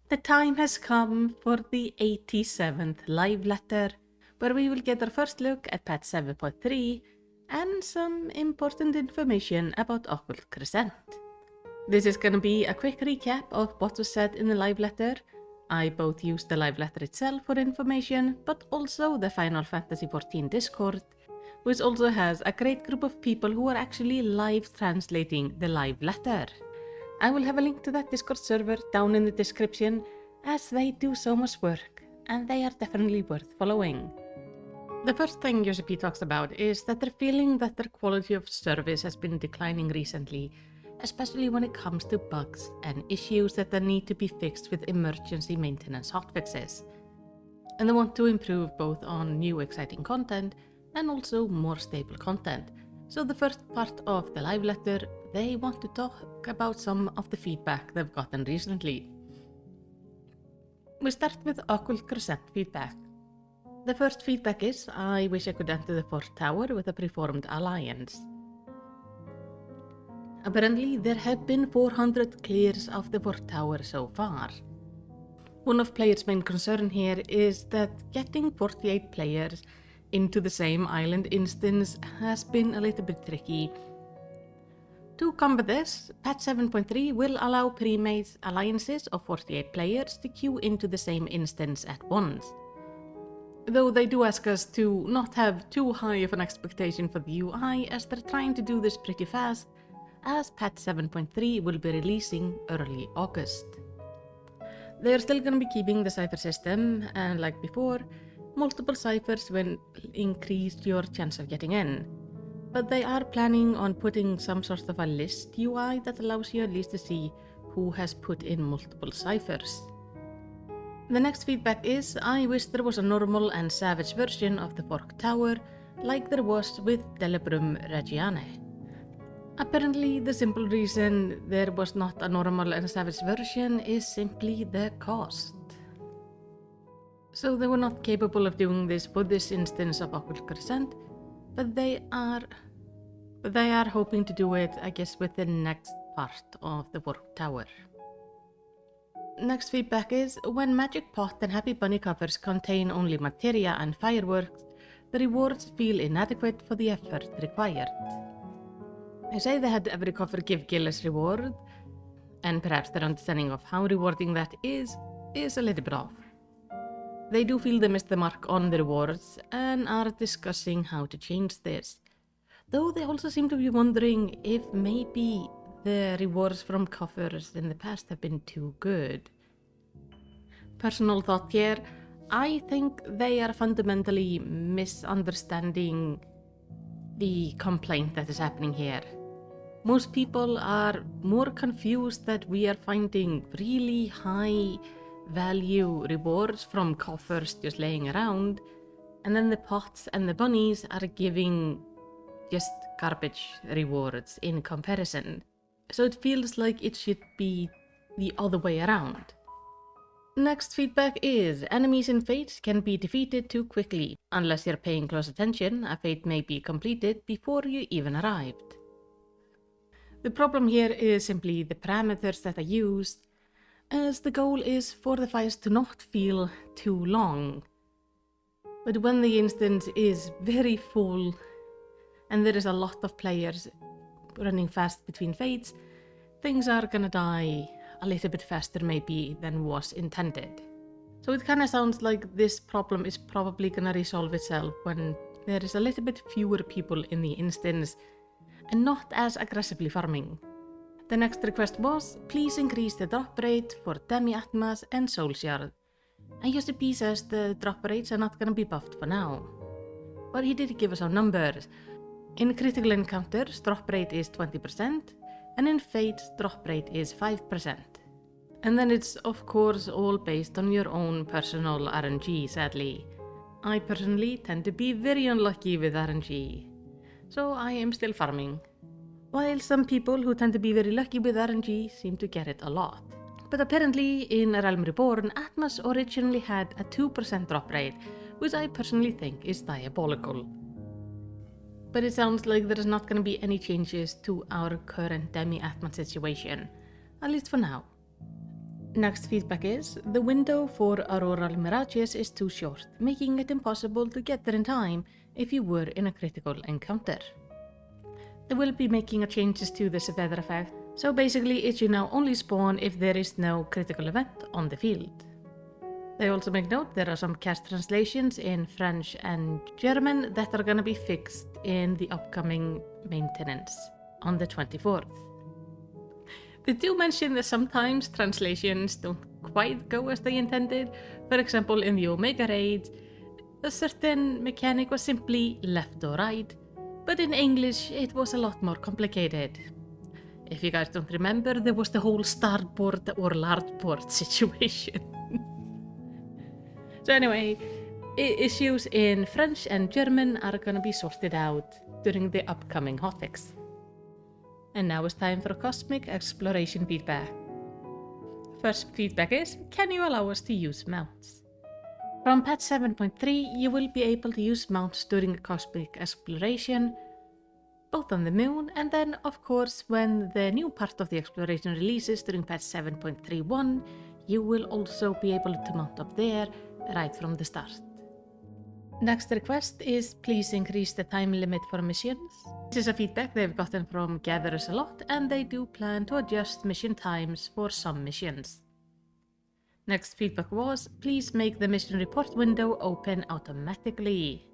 The time has come for the 87th live letter, where we will get our first look at patch 7.3 and some important information about Occult Crescent. This is going to be a quick recap of what was said in the live letter. I both used the live letter itself for information, but also the Final Fantasy XIV Discord, which also has a great group of people who are actually live translating the live letter. I will have a link to that Discord server down in the description, as they do so much work, and they are definitely worth following. The first thing UCP talks about is that they're feeling that their quality of service has been declining recently, especially when it comes to bugs and issues that need to be fixed with emergency maintenance hotfixes. And they want to improve both on new exciting content and also more stable content. So the first part of the live letter, they want to talk about some of the feedback they've gotten recently. We start with Occult Crescent feedback. The first feedback is, I wish I could enter the Forket Tower with a preformed alliance. Apparently there have been 400 clears of the Forket Tower so far. One of players' main concern here is that getting 48 players into the same island instance has been a little bit tricky. To combat this, patch 7.3 will allow pre-made alliances of 48 players to queue into the same instance at once. Though they do ask us to not have too high of an expectation for the UI, as they're trying to do this pretty fast, as patch 7.3 will be releasing early August. They're still going to be keeping the cipher system, and like before, multiple ciphers will increase your chance of getting in. But they are planning on putting some sort of a list UI that allows you at least to see who has put in multiple ciphers. The next feedback is, I wish there was a normal and savage version of the Forket Tower, like there was with Delubrum Reginae. Apparently, the simple reason there was not a normal and savage version is simply the cost. So they were not capable of doing this for this instance of Occult Crescent, but they are hoping to do it, I guess, with the next part of the Forket Tower. Next feedback is, when Magic Pot and Happy Bunny covers contain only materia and fireworks, the rewards feel inadequate for the effort required. I say they had every cover give Gillis reward, and perhaps their understanding of how rewarding that is a little bit off. They do feel they missed the mark on the rewards and are discussing how to change this. Though they also seem to be wondering if maybe the rewards from coffers in the past have been too good. Personal thought here, I think they are fundamentally misunderstanding the complaint that is happening here. Most people are more confused that we are finding really high value rewards from coffers just laying around, and then the pots and the bunnies are giving just garbage rewards in comparison. So it feels like it should be the other way around. Next feedback is, enemies in Fate can be defeated too quickly. Unless you're paying close attention, a Fate may be completed before you even arrived. The problem here is simply the parameters that are used, as the goal is for the fights to not feel too long. But when the instance is very full and there is a lot of players running fast between fates, things are gonna die a little bit faster maybe than was intended. So it kinda sounds like this problem is probably gonna resolve itself when there is a little bit fewer people in the instance and not as aggressively farming. The next request was, please increase the drop rate for demiatmas and soul shard. And UCP says the drop rates are not gonna be buffed for now. But he did give us some numbers. In critical encounters, drop rate is 20%, and in Fate, drop rate is 5%. And then it's of course all based on your own personal RNG, sadly. I personally tend to be very unlucky with RNG, so I am still farming. While some people who tend to be very lucky with RNG seem to get it a lot. But apparently in A Realm Reborn, Atmos originally had a 2% drop rate, which I personally think is diabolical. But it sounds like there is not going to be any changes to our current demiatma situation, at least for now. Next feedback is, the window for auroral mirages is too short, making it impossible to get there in time if you were in a critical encounter. They will be making changes to this weather effect, so basically it should now only spawn if there is no critical event on the field. They also make note there are some cast translations in French and German that are gonna be fixed in the upcoming maintenance on the 24th. They do mention that sometimes translations don't quite go as they intended. For example, in the Omega raid, a certain mechanic was simply left or right, but in English it was a lot more complicated. If you guys don't remember, there was the whole starboard or larboard situation. So anyway, issues in French and German are gonna be sorted out during the upcoming hotfix. And now it's time for cosmic exploration feedback. First feedback is, can you allow us to use mounts? From patch 7.3, you will be able to use mounts during a cosmic exploration, both on the moon and then, of course, when the new part of the exploration releases during patch 7.31, you will also be able to mount up there right from the start. Next request is please increase the time limit for missions. This is a feedback they've gotten from gatherers a lot, and they do plan to adjust mission times for some missions. Next feedback was please make the mission report window open automatically.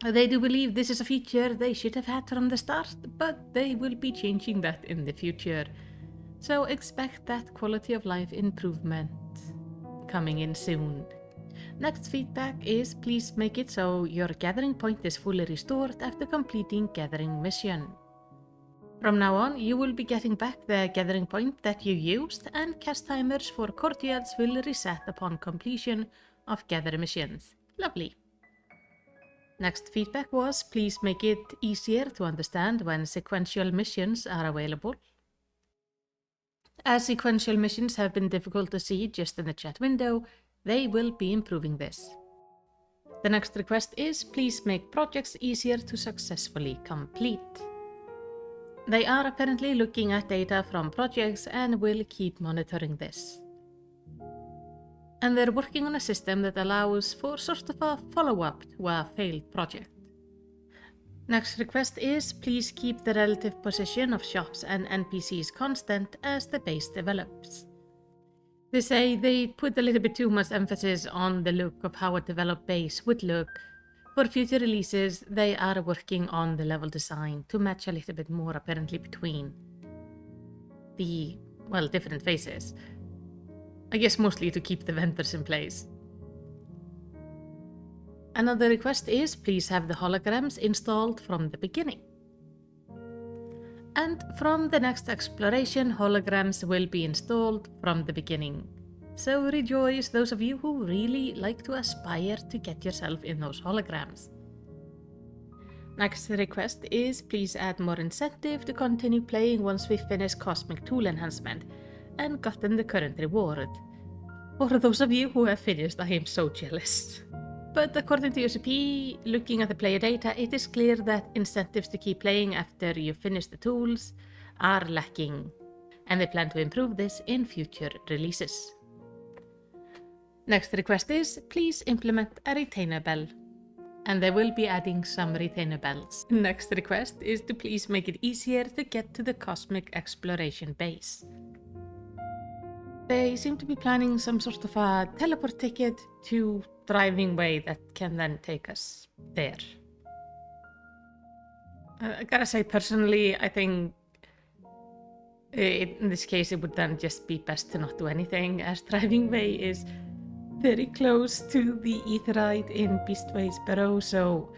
They do believe this is a feature they should have had from the start, but they will be changing that in the future. So expect that quality of life improvement coming in soon. Next feedback is please make it so your gathering point is fully restored after completing gathering mission. From now on, you will be getting back the gathering point that you used, and cast timers for courtyards will reset upon completion of gather missions. Lovely. Next feedback was please make it easier to understand when sequential missions are available. As sequential missions have been difficult to see just in the chat window, they will be improving this. The next request is please make projects easier to successfully complete. They are apparently looking at data from projects and will keep monitoring this. And they're working on a system that allows for sort of a follow-up to a failed project. Next request is please keep the relative position of shops and NPCs constant as the base develops. They say they put a little bit too much emphasis on the look of how a developed base would look. For future releases, they are working on the level design to match a little bit more apparently between the, well, different phases. I guess mostly to keep the vendors in place. Another request is please have the holograms installed from the beginning. And from the next exploration, holograms will be installed from the beginning. So rejoice those of you who really like to aspire to get yourself in those holograms. Next request is please add more incentive to continue playing once we finish Cosmic Tool Enhancement and gotten the current reward. For those of you who have finished, I am so jealous. But according to UCP, looking at the player data, it is clear that incentives to keep playing after you finish the tools are lacking, and they plan to improve this in future releases. Next request is, please implement a retainer bell, and they will be adding some retainer bells. Next request is to please make it easier to get to the Cosmic Exploration base. They seem to be planning some sort of a teleport ticket to driving way that can then take us there. I gotta say, personally, I think in this case it would then just be best to not do anything, as driving way is very close to the Aetherite in Beastway's Burrow, so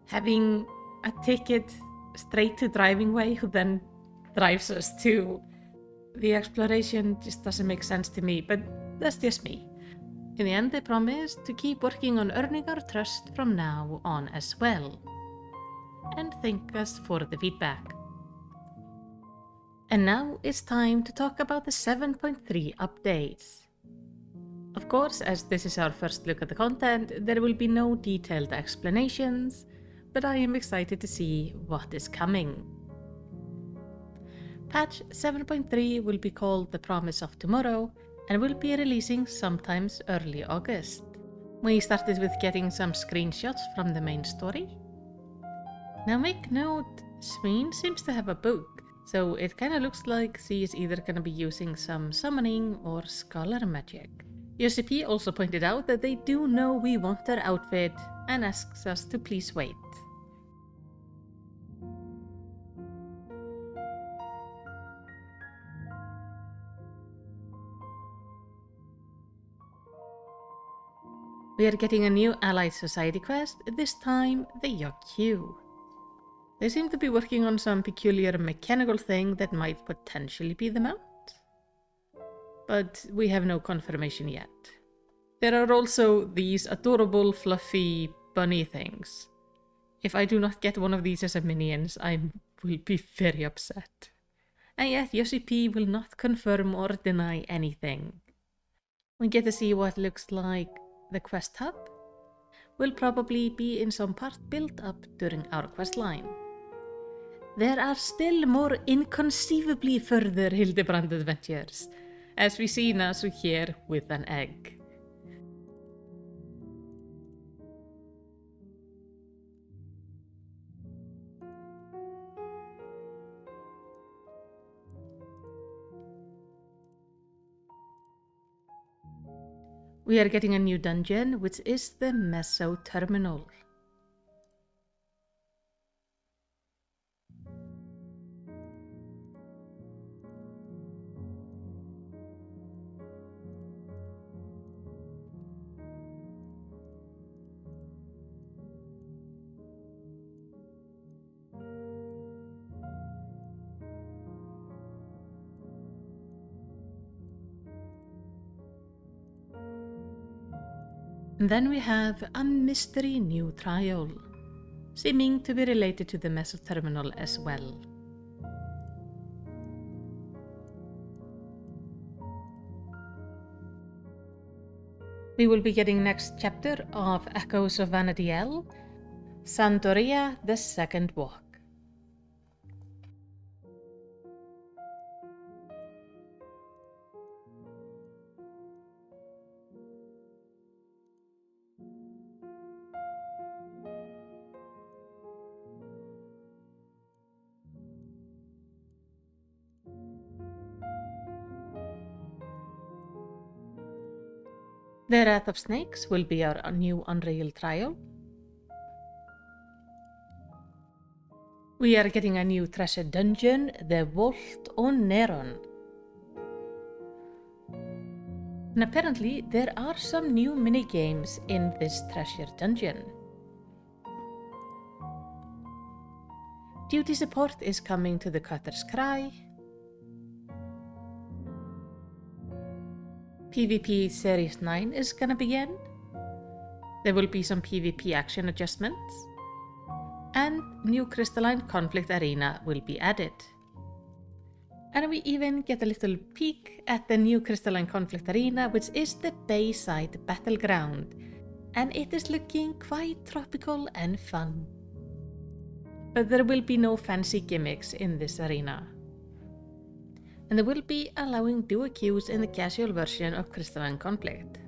having a ticket straight to driving way who then drives us to the exploration just doesn't make sense to me, but that's just me. In the end, they promise to keep working on earning our trust from now on as well. And thank us for the feedback. And now it's time to talk about the 7.3 updates. Of course, as this is our first look at the content, there will be no detailed explanations, but I am excited to see what is coming. Patch 7.3 will be called The Promise of Tomorrow and will be releasing sometimes early August. We started with getting some screenshots from the main story. Now make note, Sween seems to have a book, so it kinda looks like she is either gonna be using some summoning or scholar magic. Yosipi also pointed out that they do know we want their outfit and asks us to please wait. We are getting a new Allied Society quest, this time the Yokyu. They seem to be working on some peculiar mechanical thing that might potentially be the mount. But we have no confirmation yet. There are also these adorable fluffy bunny things. If I do not get one of these as a minions, I will be very upset. And yet Yosipi will not confirm or deny anything. We get to see what looks like the quest hub will probably be in some part built up during our quest line. There are still more inconceivably further Hildibrand adventures, as we see Nasu here with an egg. We are getting a new dungeon, which is the Meso terminal. And then we have a mystery new trial, seeming to be related to the Meso terminal as well. We will be getting next chapter of Echoes of Vana'diel, Santoria, the Second Walk. The Wrath of Snakes will be our new Unreal trial. We are getting a new treasure dungeon, the Vault Oneiron. And apparently there are some new minigames in this treasure dungeon. Duty support is coming to the Cutter's Cry. PvP Series 9 is gonna begin. There will be some PvP action adjustments. And new Crystaline Conflict Arena will be added. And we even get a little peek at the new Crystaline Conflict Arena, which is the Bayside Battleground. And it is looking quite tropical and fun. But there will be no fancy gimmicks in this arena. And they will be allowing duo queues in the casual version of Crystaline Conflict,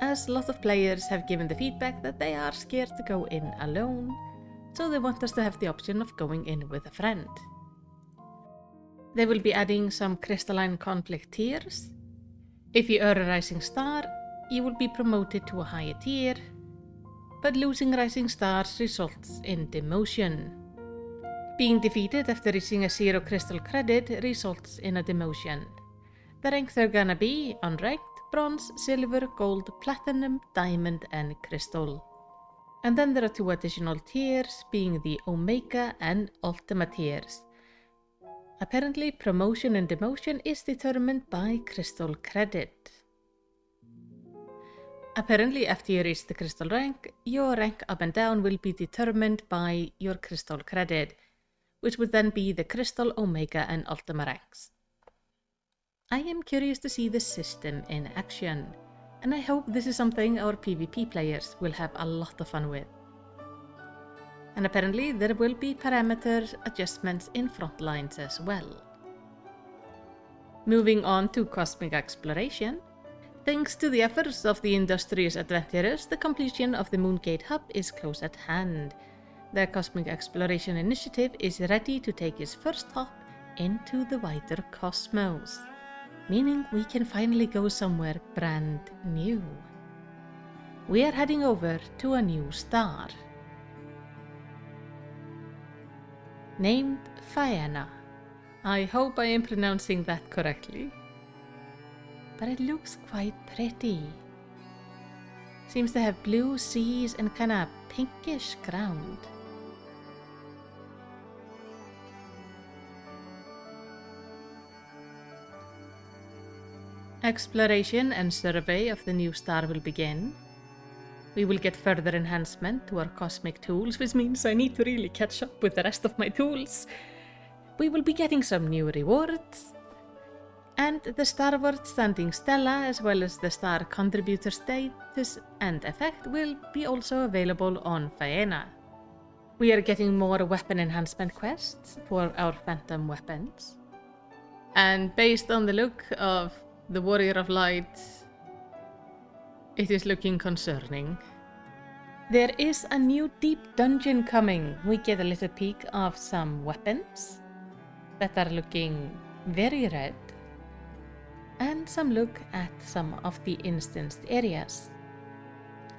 as a lot of players have given the feedback that they are scared to go in alone, so they want us to have the option of going in with a friend. They will be adding some Crystaline Conflict tiers. If you earn a Rising Star, you will be promoted to a higher tier, but losing Rising Stars results in demotion. Being defeated after reaching a 0 crystal credit results in a demotion. The ranks are gonna be unranked, bronze, silver, gold, platinum, diamond and crystal. And then there are 2 additional tiers, being the Omega and Ultima tiers. Apparently promotion and demotion is determined by crystal credit. Apparently after you reach the crystal rank, your rank up and down will be determined by your crystal credit, which would then be the Crystal, Omega and Ultima ranks. I am curious to see the system in action, and I hope this is something our PvP players will have a lot of fun with. And apparently there will be parameter adjustments in front lines as well. Moving on to cosmic exploration. Thanks to the efforts of the industrious adventurers, the completion of the Moongate Hub is close at hand. The Cosmic Exploration Initiative is ready to take its first hop into the wider cosmos, meaning we can finally go somewhere brand new. We are heading over to a new star, named Faena. I hope I am pronouncing that correctly, but it looks quite pretty. Seems to have blue seas and kinda pinkish ground. Exploration and survey of the new star will begin. We will get further enhancement to our cosmic tools, which means I need to really catch up with the rest of my tools. We will be getting some new rewards, and the starboard standing stella as well as the star contributor status and effect will be also available on Faena. We are getting more weapon enhancement quests for our phantom weapons, and based on the look of the Warrior of Light, it is looking concerning. There is a new deep dungeon coming. We get a little peek of some weapons that are looking very red, and some look at some of the instanced areas.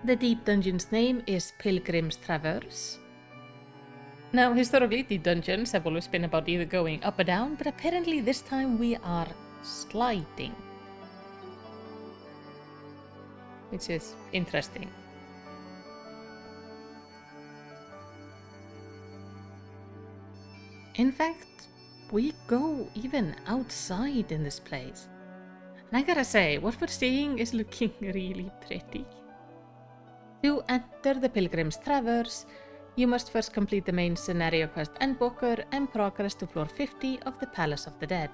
The deep dungeon's name is Pilgrim's Traverse. Now, historically, deep dungeons have always been about either going up or down, but apparently this time we are sliding, which is interesting. In fact, we go even outside in this place. And I gotta say, what we're seeing is looking really pretty. To enter the Pilgrim's Traverse, you must first complete the main scenario quest Endwalker and progress to floor 50 of the Palace of the Dead.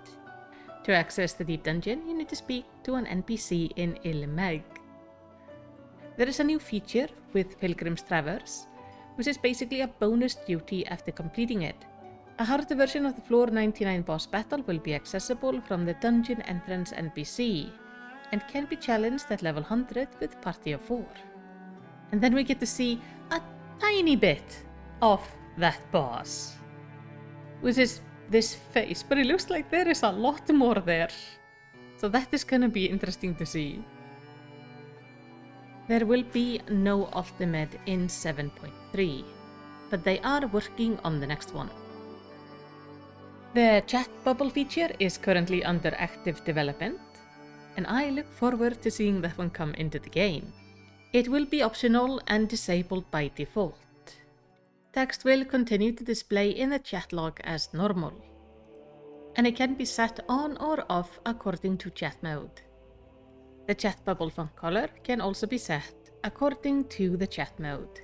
To access the deep dungeon, you need to speak to an NPC in Ilmeg. There is a new feature with Pilgrim's Traverse, which is basically a bonus duty after completing it. A harder version of the floor 99 boss battle will be accessible from the dungeon entrance NPC, and can be challenged at level 100 with party of 4. And then we get to see a tiny bit of that boss, which is this face, but it looks like there is a lot more there. So that is gonna be interesting to see. There will be no ultimate in 7.3, but they are working on the next one. The chat bubble feature is currently under active development, and I look forward to seeing that one come into the game. It will be optional and disabled by default. Text will continue to display in the chat log as normal, and it can be set on or off according to chat mode. The chat bubble font color can also be set according to the chat mode.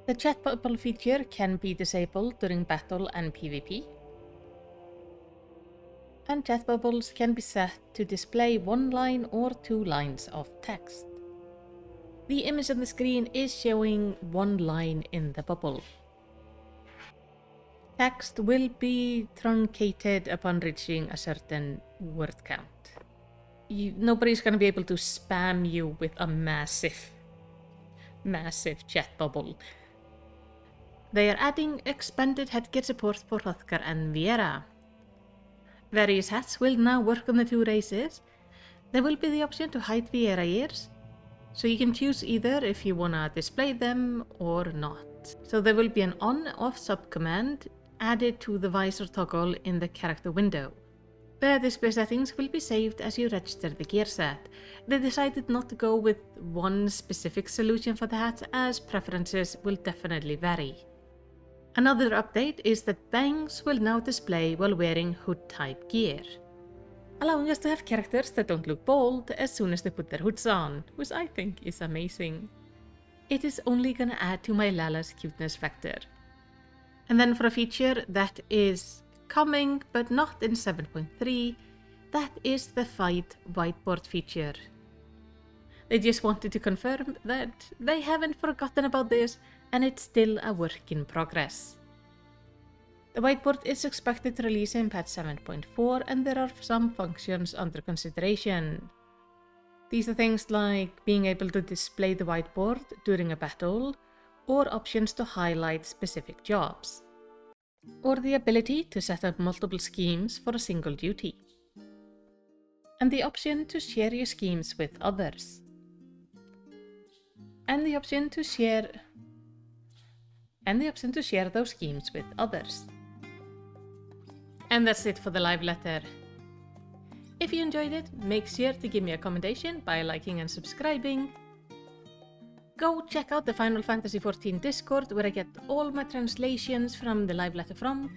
The chat bubble feature can be disabled during battle and PvP, and chat bubbles can be set to display 1 line or 2 lines of text. The image on the screen is showing 1 line in the bubble. Text will be truncated upon reaching a certain word count. Nobody's going to be able to spam you with a massive chat bubble. They are adding expanded headgear support for Hrothgar and Viera. Various hats will now work on the 2 races. There will be the option to hide Viera ears, so you can choose either if you wanna display them or not. So there will be an on-off subcommand added to the visor toggle in the character window. The display settings will be saved as you register the gear set. They decided not to go with one specific solution for the hats, as preferences will definitely vary. Another update is that bangs will now display while wearing hood-type gear, allowing us to have characters that don't look bald as soon as they put their hoods on, which I think is amazing. It is only gonna add to my Lala's cuteness factor. And then for a feature that is coming but not in 7.3, that is the fight whiteboard feature. They just wanted to confirm that they haven't forgotten about this and it's still a work in progress. The whiteboard is expected to release in patch 7.4, and there are some functions under consideration. These are things like being able to display the whiteboard during a battle, or options to highlight specific jobs, or the ability to set up multiple schemes for a single duty, and the option to share your schemes with others, and the option to share those schemes with others. And that's it for the live letter. If you enjoyed it, make sure to give me a commendation by liking and subscribing. Go check out the Final Fantasy XIV Discord, where I get all my translations from the live letter from,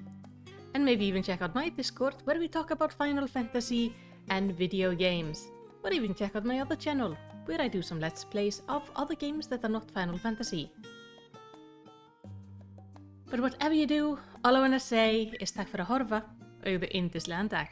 and maybe even check out my Discord, where we talk about Final Fantasy and video games, or even check out my other channel, where I do some Let's Plays of other games that are not Final Fantasy. But whatever you do, all I wanna say is takk fyrir að horfa og the yndislegan dag.